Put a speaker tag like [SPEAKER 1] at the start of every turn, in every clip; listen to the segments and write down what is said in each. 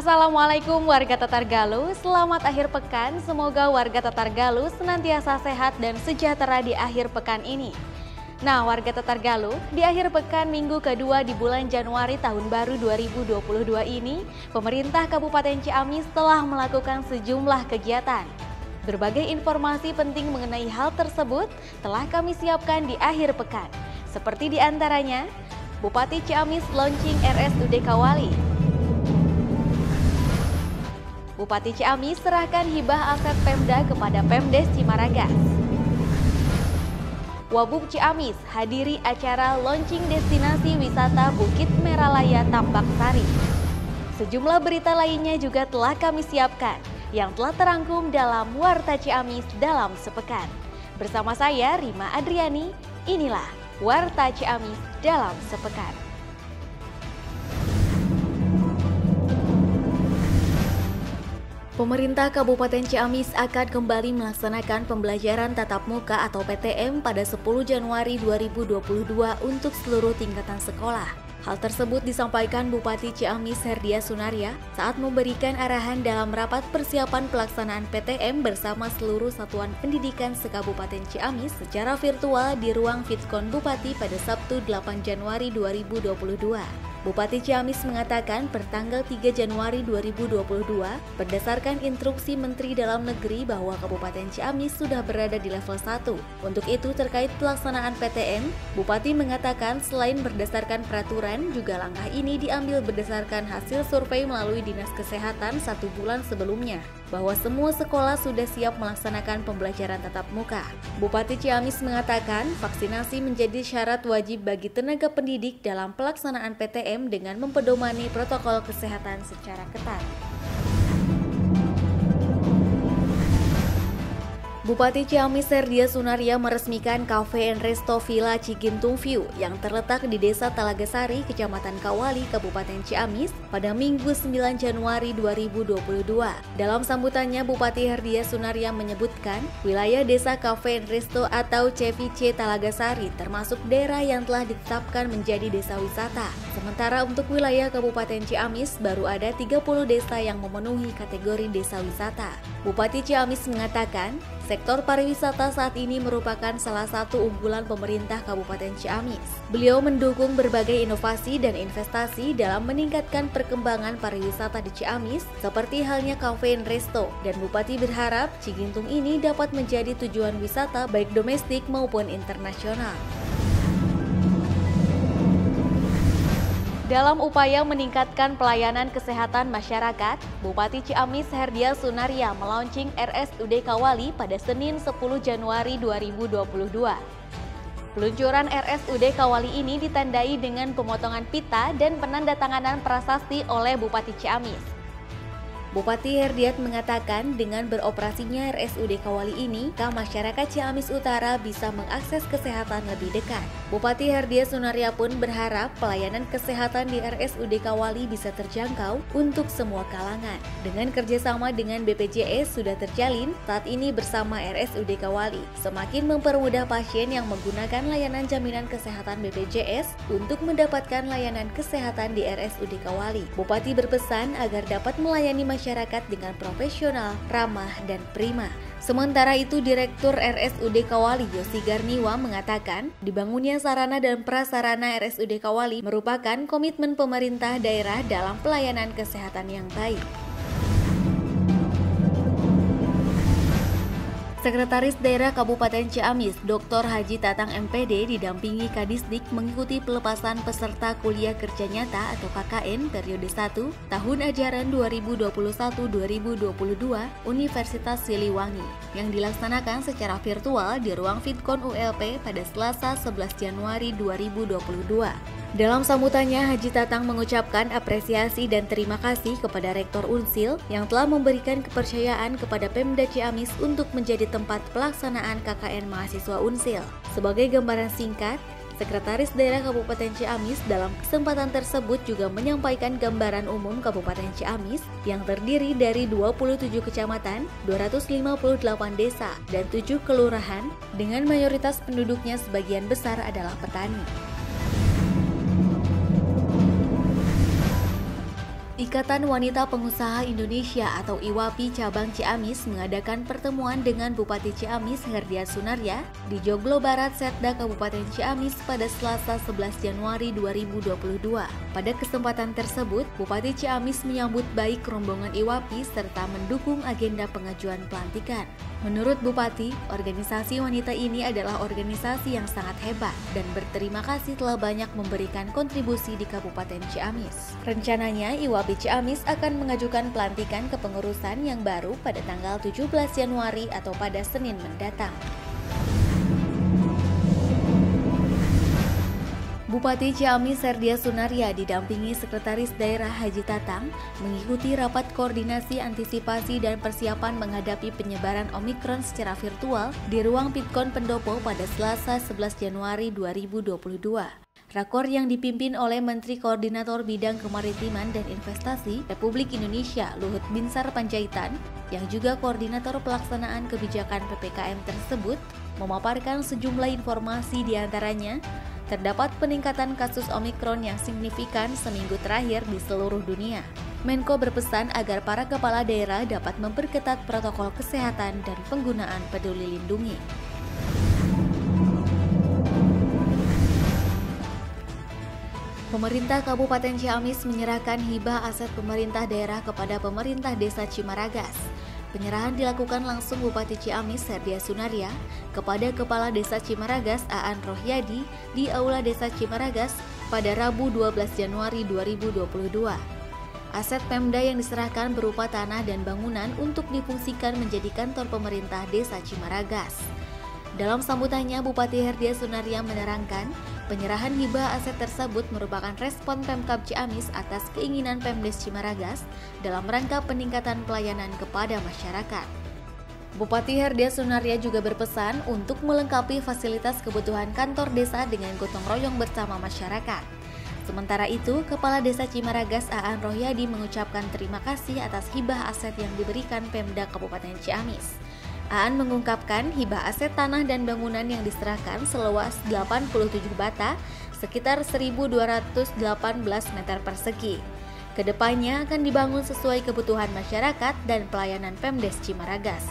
[SPEAKER 1] Assalamualaikum warga Tatargaluh, selamat akhir pekan. Semoga warga Tatargaluh senantiasa sehat dan sejahtera di akhir pekan ini. Nah warga Tatargaluh, di akhir pekan minggu kedua di bulan Januari tahun baru 2022 ini, pemerintah Kabupaten Ciamis telah melakukan sejumlah kegiatan. Berbagai informasi penting mengenai hal tersebut telah kami siapkan di akhir pekan. Seperti diantaranya, Bupati Ciamis launching RSUD Kawali. Bupati Ciamis serahkan hibah aset Pemda kepada Pemdes Cimaragas. Wabub Ciamis hadiri acara launching destinasi wisata Bukit Meralaya Tambak Sari. Sejumlah berita lainnya juga telah kami siapkan yang telah terangkum dalam Warta Ciamis dalam sepekan. Bersama saya Rima Adriani, inilah Warta Ciamis dalam sepekan. Pemerintah Kabupaten Ciamis akan kembali melaksanakan pembelajaran tatap muka atau PTM pada 10 Januari 2022 untuk seluruh tingkatan sekolah. Hal tersebut disampaikan Bupati Ciamis Herdia Sunaria saat memberikan arahan dalam rapat persiapan pelaksanaan PTM bersama seluruh satuan pendidikan se-Kabupaten Ciamis secara virtual di ruang Vidkon Bupati pada Sabtu 8 Januari 2022. Bupati Ciamis mengatakan pertanggal 3 Januari 2022, berdasarkan instruksi Menteri Dalam Negeri bahwa Kabupaten Ciamis sudah berada di level 1. Untuk itu terkait pelaksanaan PTM, Bupati mengatakan selain berdasarkan peraturan, juga langkah ini diambil berdasarkan hasil survei melalui Dinas Kesehatan 1 bulan sebelumnya, bahwa semua sekolah sudah siap melaksanakan pembelajaran tatap muka. Bupati Ciamis mengatakan vaksinasi menjadi syarat wajib bagi tenaga pendidik dalam pelaksanaan PTM dengan mempedomani protokol kesehatan secara ketat. Bupati Ciamis Herdia Sunaria meresmikan Cafe and Resto Villa Cigintung View yang terletak di Desa Talagasari, Kecamatan Kawali, Kabupaten Ciamis pada Minggu 9 Januari 2022. Dalam sambutannya, Bupati Herdia Sunaria menyebutkan wilayah Desa Cafe and Resto atau CVC Talagasari termasuk daerah yang telah ditetapkan menjadi desa wisata. Sementara untuk wilayah Kabupaten Ciamis baru ada 30 desa yang memenuhi kategori desa wisata. Bupati Ciamis mengatakan, sektor pariwisata saat ini merupakan salah satu unggulan pemerintah Kabupaten Ciamis. Beliau mendukung berbagai inovasi dan investasi dalam meningkatkan perkembangan pariwisata di Ciamis, seperti halnya Cafe and Resto, dan Bupati berharap Cigintung ini dapat menjadi tujuan wisata baik domestik maupun internasional. Dalam upaya meningkatkan pelayanan kesehatan masyarakat, Bupati Ciamis Herdia Sunaria melaunching RSUD Kawali pada Senin 10 Januari 2022. Peluncuran RSUD Kawali ini ditandai dengan pemotongan pita dan penandatanganan prasasti oleh Bupati Ciamis. Bupati Herdiat mengatakan dengan beroperasinya RSUD Kawali ini, masyarakat Ciamis Utara bisa mengakses kesehatan lebih dekat. Bupati Herdia Sunaria pun berharap pelayanan kesehatan di RSUD Kawali bisa terjangkau untuk semua kalangan. Dengan kerjasama dengan BPJS sudah terjalin saat ini bersama RSUD Kawali, semakin mempermudah pasien yang menggunakan layanan jaminan kesehatan BPJS untuk mendapatkan layanan kesehatan di RSUD Kawali. Bupati berpesan agar dapat melayani masyarakat dengan profesional, ramah, dan prima. Sementara itu, Direktur RSUD Kawali Yosi Garniwa mengatakan, dibangunnya sarana dan prasarana RSUD Kawali merupakan komitmen pemerintah daerah dalam pelayanan kesehatan yang baik. Sekretaris Daerah Kabupaten Ciamis, Dr. Haji Tatang MPD didampingi Kadisdik mengikuti pelepasan peserta kuliah kerja nyata atau KKN periode 1 tahun ajaran 2021-2022 Universitas Siliwangi yang dilaksanakan secara virtual di ruang Vidkon ULP pada Selasa 11 Januari 2022. Dalam sambutannya, Haji Tatang mengucapkan apresiasi dan terima kasih kepada Rektor Unsil yang telah memberikan kepercayaan kepada Pemda Ciamis untuk menjadi tempat pelaksanaan KKN mahasiswa Unsil. Sebagai gambaran singkat, Sekretaris Daerah Kabupaten Ciamis dalam kesempatan tersebut juga menyampaikan gambaran umum Kabupaten Ciamis yang terdiri dari 27 kecamatan, 258 desa, dan 7 kelurahan dengan mayoritas penduduknya sebagian besar adalah petani. Ikatan Wanita Pengusaha Indonesia atau IWAPI Cabang Ciamis mengadakan pertemuan dengan Bupati Ciamis Herdia Sunaria di Joglo Barat Setda Kabupaten Ciamis pada Selasa 11 Januari 2022. Pada kesempatan tersebut, Bupati Ciamis menyambut baik rombongan IWAPI serta mendukung agenda pengajuan pelantikan. Menurut Bupati, organisasi wanita ini adalah organisasi yang sangat hebat dan berterima kasih telah banyak memberikan kontribusi di Kabupaten Ciamis. Rencananya, IWAPI Ciamis akan mengajukan pelantikan kepengurusan yang baru pada tanggal 17 Januari atau pada Senin mendatang. Bupati Ciamis Herdia Sunaria didampingi Sekretaris Daerah Haji Tatang mengikuti rapat koordinasi antisipasi dan persiapan menghadapi penyebaran Omikron secara virtual di ruang Pitkon Pendopo pada Selasa 11 Januari 2022. Rakor yang dipimpin oleh Menteri Koordinator Bidang Kemaritiman dan Investasi Republik Indonesia Luhut Binsar Panjaitan yang juga Koordinator Pelaksanaan Kebijakan PPKM tersebut memaparkan sejumlah informasi diantaranya terdapat peningkatan kasus Omikron yang signifikan seminggu terakhir di seluruh dunia. Menko berpesan agar para kepala daerah dapat memperketat protokol kesehatan dan penggunaan Peduli Lindungi. Pemerintah Kabupaten Ciamis menyerahkan hibah aset pemerintah daerah kepada pemerintah Desa Cimaragas. Penyerahan dilakukan langsung Bupati Ciamis Herdia Sunaria kepada Kepala Desa Cimaragas Aan Rohyadi di Aula Desa Cimaragas pada Rabu 12 Januari 2022. Aset Pemda yang diserahkan berupa tanah dan bangunan untuk difungsikan menjadi kantor pemerintah Desa Cimaragas. Dalam sambutannya, Bupati Herdia Sunaria menerangkan, penyerahan hibah aset tersebut merupakan respon Pemkab Ciamis atas keinginan Pemdes Cimaragas dalam rangka peningkatan pelayanan kepada masyarakat. Bupati Herdia Sunaria juga berpesan untuk melengkapi fasilitas kebutuhan kantor desa dengan gotong royong bersama masyarakat. Sementara itu, Kepala Desa Cimaragas Aan Rohyadi mengucapkan terima kasih atas hibah aset yang diberikan Pemda Kabupaten Ciamis. Aan mengungkapkan hibah aset tanah dan bangunan yang diserahkan seluas 87 bata, sekitar 1.218 meter persegi. Kedepannya akan dibangun sesuai kebutuhan masyarakat dan pelayanan Pemdes Cimaragas.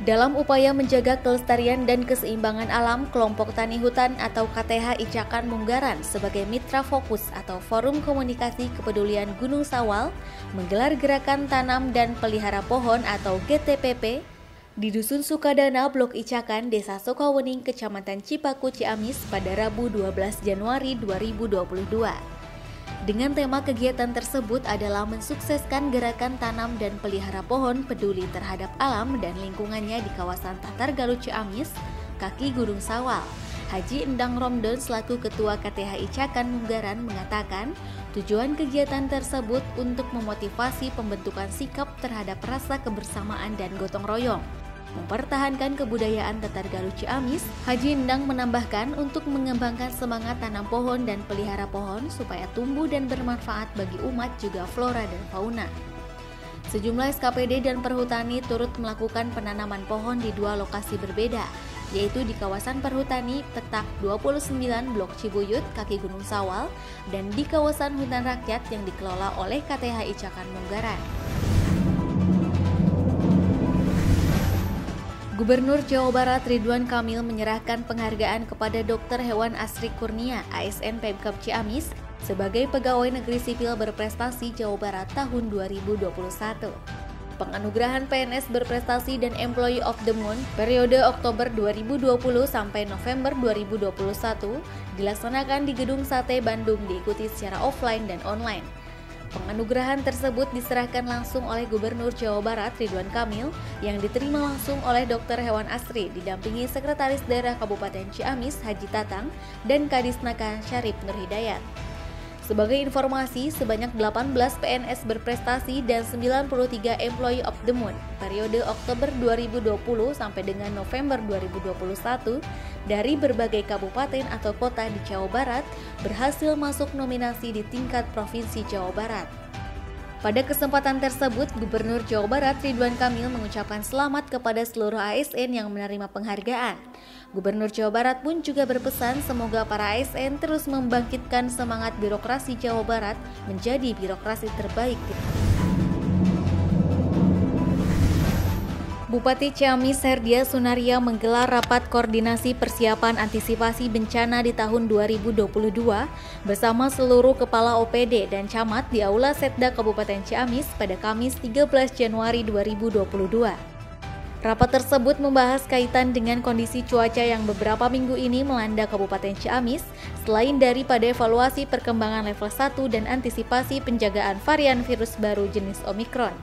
[SPEAKER 1] Dalam upaya menjaga kelestarian dan keseimbangan alam, kelompok tani hutan atau KTH Icakan Munggaran sebagai mitra fokus atau Forum Komunikasi Kepedulian Gunung Sawal menggelar gerakan tanam dan pelihara pohon atau GTPP di Dusun Sukadana, Blok Icakan, Desa Sukawening, Kecamatan Cipaku, Ciamis pada Rabu 12 Januari 2022. Dengan tema kegiatan tersebut adalah mensukseskan gerakan tanam dan pelihara pohon peduli terhadap alam dan lingkungannya di kawasan Tatar Galuh Ciamis, kaki Gunung Sawal. Haji Endang Romdon selaku Ketua KTH Icakan Munggaran mengatakan, tujuan kegiatan tersebut untuk memotivasi pembentukan sikap terhadap rasa kebersamaan dan gotong royong. Mempertahankan kebudayaan Tatar Galuh Ciamis, Haji Endang menambahkan untuk mengembangkan semangat tanam pohon dan pelihara pohon supaya tumbuh dan bermanfaat bagi umat juga flora dan fauna. Sejumlah SKPD dan perhutani turut melakukan penanaman pohon di dua lokasi berbeda, yaitu di kawasan perhutani Petak 29 Blok Cibuyut, kaki Gunung Sawal, dan di kawasan hutan rakyat yang dikelola oleh KTH Icakan Munggaran. Gubernur Jawa Barat Ridwan Kamil menyerahkan penghargaan kepada Dr. Hewan Asri Kurnia, ASN Pemkab Ciamis, sebagai Pegawai Negeri Sipil Berprestasi Jawa Barat tahun 2021. Penganugerahan PNS Berprestasi dan Employee of the Month periode Oktober 2020 sampai November 2021 dilaksanakan di Gedung Sate Bandung, diikuti secara offline dan online. Penganugerahan tersebut diserahkan langsung oleh Gubernur Jawa Barat Ridwan Kamil yang diterima langsung oleh Dr. Hewan Asri didampingi Sekretaris Daerah Kabupaten Ciamis Haji Tatang dan Kadisnaka Syarif Nur Hidayat. Sebagai informasi, sebanyak 18 PNS berprestasi dan 93 Employee of the Month periode Oktober 2020 sampai dengan November 2021 dari berbagai kabupaten atau kota di Jawa Barat berhasil masuk nominasi di tingkat Provinsi Jawa Barat. Pada kesempatan tersebut, Gubernur Jawa Barat Ridwan Kamil mengucapkan selamat kepada seluruh ASN yang menerima penghargaan. Gubernur Jawa Barat pun juga berpesan semoga para ASN terus membangkitkan semangat birokrasi Jawa Barat menjadi birokrasi terbaik. Bupati Ciamis Herdia Sunaria menggelar rapat koordinasi persiapan antisipasi bencana di tahun 2022 bersama seluruh kepala OPD dan camat di Aula Setda Kabupaten Ciamis pada Kamis 13 Januari 2022. Rapat tersebut membahas kaitan dengan kondisi cuaca yang beberapa minggu ini melanda Kabupaten Ciamis, selain daripada evaluasi perkembangan level 1 dan antisipasi penjagaan varian virus baru jenis Omikron.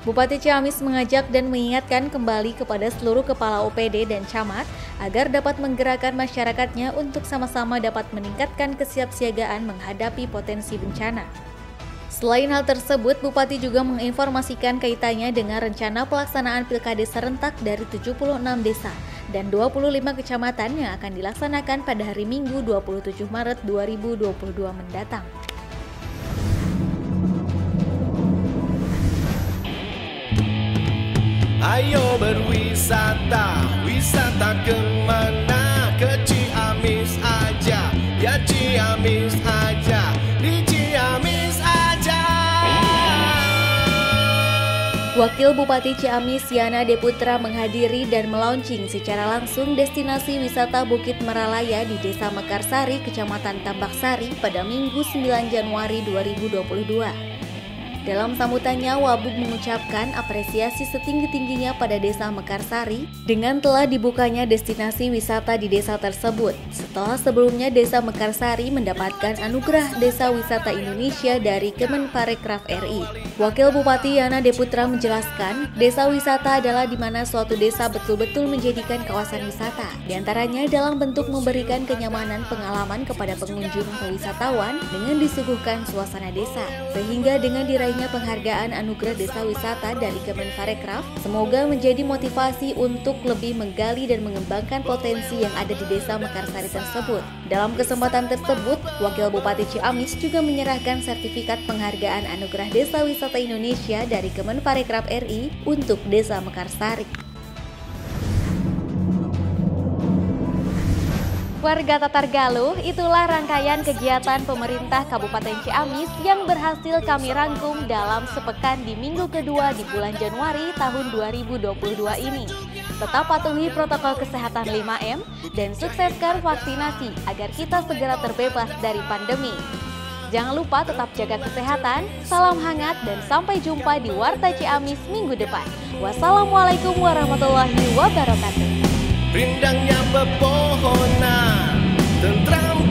[SPEAKER 1] Bupati Ciamis mengajak dan mengingatkan kembali kepada seluruh kepala OPD dan camat agar dapat menggerakkan masyarakatnya untuk sama-sama dapat meningkatkan kesiapsiagaan menghadapi potensi bencana. Selain hal tersebut, Bupati juga menginformasikan kaitannya dengan rencana pelaksanaan pilkada serentak dari 76 desa dan 25 kecamatan yang akan dilaksanakan pada hari Minggu 27 Maret 2022 mendatang.
[SPEAKER 2] Ayo berwisata, wisata kemana? Ke Ciamis aja, ya Ciamis aja, di Ciamis aja.
[SPEAKER 1] Wakil Bupati Ciamis Yana Deputra menghadiri dan melaunching secara langsung destinasi wisata Bukit Meralaya di Desa Mekarsari, Kecamatan Tambak Sari pada Minggu 9 Januari 2022. Dalam sambutannya, Wabub mengucapkan apresiasi setinggi-tingginya pada Desa Mekarsari dengan telah dibukanya destinasi wisata di desa tersebut. Setelah sebelumnya Desa Mekarsari mendapatkan anugerah Desa Wisata Indonesia dari Kemenparekraf RI. Wakil Bupati Yana Deputra menjelaskan, desa wisata adalah di mana suatu desa betul-betul menjadikan kawasan wisata. Di antaranya dalam bentuk memberikan kenyamanan pengalaman kepada pengunjung atau wisatawan dengan disuguhkan suasana desa. Sehingga dengan diraihnya penghargaan anugerah desa wisata dari Kemenparekraf, semoga menjadi motivasi untuk lebih menggali dan mengembangkan potensi yang ada di Desa Mekarsari tersebut. Dalam kesempatan tersebut, Wakil Bupati Ciamis juga menyerahkan sertifikat penghargaan anugerah Desa Wisata Indonesia dari Kemenparekraf RI untuk Desa Mekarsari. Warga Tatargaluh, itulah rangkaian kegiatan pemerintah Kabupaten Ciamis yang berhasil kami rangkum dalam sepekan di minggu kedua di bulan Januari tahun 2022 ini. Tetap patuhi protokol kesehatan 5M dan sukseskan vaksinasi agar kita segera terbebas dari pandemi. Jangan lupa tetap jaga kesehatan, salam hangat, dan sampai jumpa di Warta Ciamis minggu depan. Wassalamualaikum warahmatullahi wabarakatuh.
[SPEAKER 2] Rindangnya pepohonan, tentram